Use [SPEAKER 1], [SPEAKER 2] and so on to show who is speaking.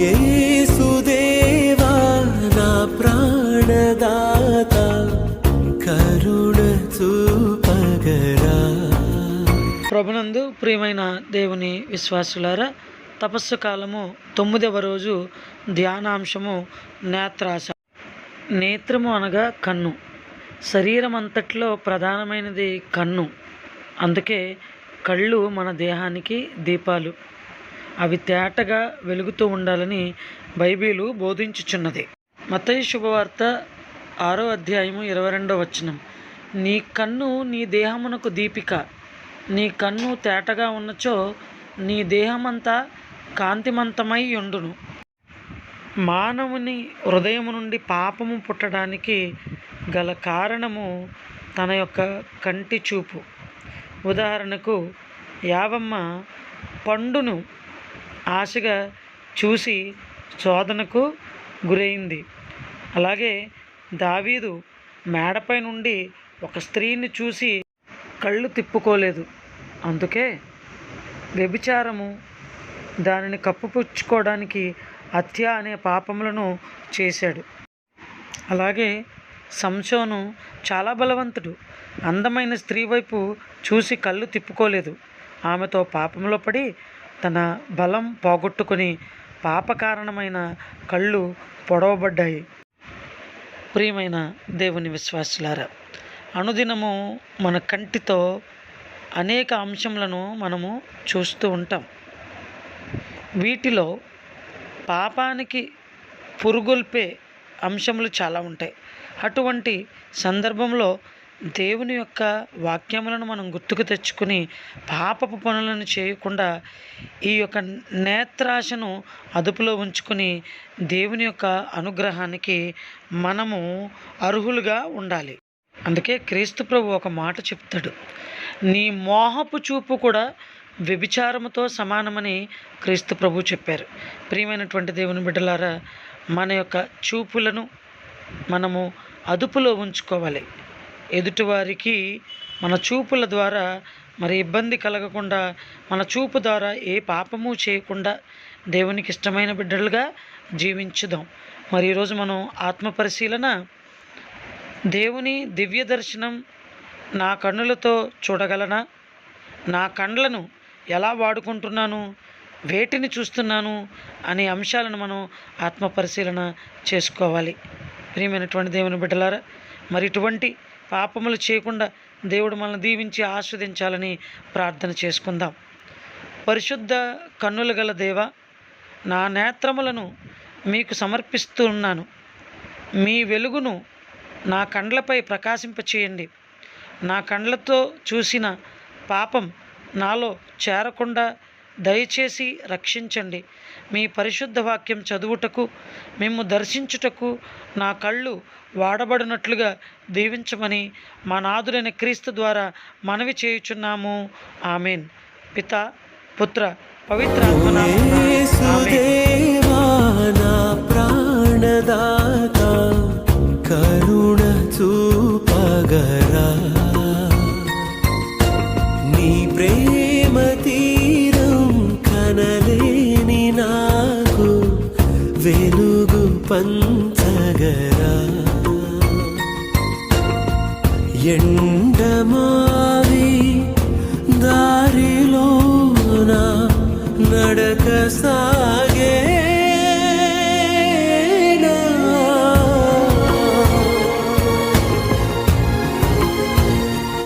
[SPEAKER 1] యేసుదేవా నా ప్రాణదాత కరుణ చూపగరా.
[SPEAKER 2] ప్రభునందు ప్రియమైన దేవుని విశ్వాసులారా, తపస్సు కాలము 9వ రోజు ధ్యానాంశము నేత్రాశ. నేత్రము అనగా కన్ను. శరీరం అంతట్లో ప్రధానమైనది కన్ను. అందుకే కళ్ళు మన దేహానికి దీపాలు. అవి తేటగా వెలుగుతూ ఉండాలని బైబిలు బోధించుచున్నది. మత్తయి శుభవార్త 6వ అధ్యాయము 22వ వచనం. నీ కన్ను నీ దేహమునకు దీపిక. నీ కన్ను తేటగా ఉన్నచో నీ దేహమంతా కాంతిమంతమై ఉండును. మానవుని హృదయము నుండి పాపము పుట్టడానికి గల కారణము తన యొక్క కంటి చూపు. ఉదాహరణకు యావమ్మ పండును ఆశగా చూసి శోధనకు గురైంది. అలాగే దావీదు మేడపై నుండి ఒక స్త్రీని చూసి కళ్ళు తిప్పుకోలేదు. అందుకే వ్యభిచారము, దానిని కప్పుపుచ్చుకోవడానికి హత్య అనే పాపములను చేశాడు. అలాగే సంసోను చాలా బలవంతుడు. అందమైన స్త్రీ వైపు చూసి కళ్ళు తిప్పుకోలేదు. ఆమెతో పాపంలో పడి తన బలం పోగొట్టుకొని పాప కారణమైన కళ్ళు పొడవబడ్డాయి. ప్రియమైన దేవుని విశ్వాసులారా, అనుదినము మన కంటితో అనేక అంశములను మనము చూస్తూ ఉంటాం. వీటిలో పాపానికి పురుగొల్పే అంశములు చాలా ఉంటాయి. అటువంటి సందర్భంలో దేవుని యొక్క వాక్యములను మనం గుర్తుకు తెచ్చుకుని పాపపు పనులను చేయకుండా ఈ యొక్క నేత్రాశను అదుపులో ఉంచుకుని దేవుని యొక్క అనుగ్రహానికి మనము అర్హులుగా ఉండాలి. అందుకే క్రీస్తు ప్రభు ఒక మాట చెప్తాడు, నీ మోహపు చూపు కూడా వ్యభిచారముతో సమానమని క్రీస్తు ప్రభు చెప్పారు. ప్రియమైనటువంటి దేవుని బిడ్డలారా, మన యొక్క చూపులను మనము అదుపులో ఉంచుకోవాలి. ఎదుటివారికి మన చూపుల ద్వారా మరి ఇబ్బంది కలగకుండా, మన చూపు ద్వారా ఏ పాపము చేయకుండా దేవునికి ఇష్టమైన బిడ్డలుగా జీవించుదాం. మరి ఈరోజు మనం ఆత్మ పరిశీలన, దేవుని దివ్య దర్శనం నా కన్నులతో చూడగలనా? నా కండ్లను ఎలా వాడుకుంటున్నాను, వేటిని చూస్తున్నాను అనే అంశాలను మనం ఆత్మ పరిశీలన చేసుకోవాలి. ప్రియమైనటువంటి దేవుని బిడ్డలారా, మరి ఇటువంటి పాపములు చేయకుండా దేవుడు మనల్ని దీవించి ఆస్వాదించాలని ప్రార్థన చేసుకుందాం. పరిశుద్ధ కన్నులు గల దేవా, నా నేత్రములను మీకు సమర్పిస్తున్నాను. మీ వెలుగును నా కండ్లపై ప్రకాశింపచేయండి. నా కండ్లతో చూసిన పాపం నాలో చేరకుండా దయచేసి రక్షించండి. మీ పరిశుద్ధ వాక్యం చదువుటకు, మేము దర్శించుటకు నా కళ్ళు వాడబడినట్లుగా దీవించమని మా నాథుడైన క్రీస్తు ద్వారా మనవి చేయుచున్నాము. ఆమెన్. పిత, పుత్ర, పవిత్రాత్మ నామమున
[SPEAKER 1] కరుణ చూపగరా. నీ ప్రేమ తీరం కనలేని నాకు వెలుగు పంచగరా. ఎండమావి దారిలోన నడక సాగే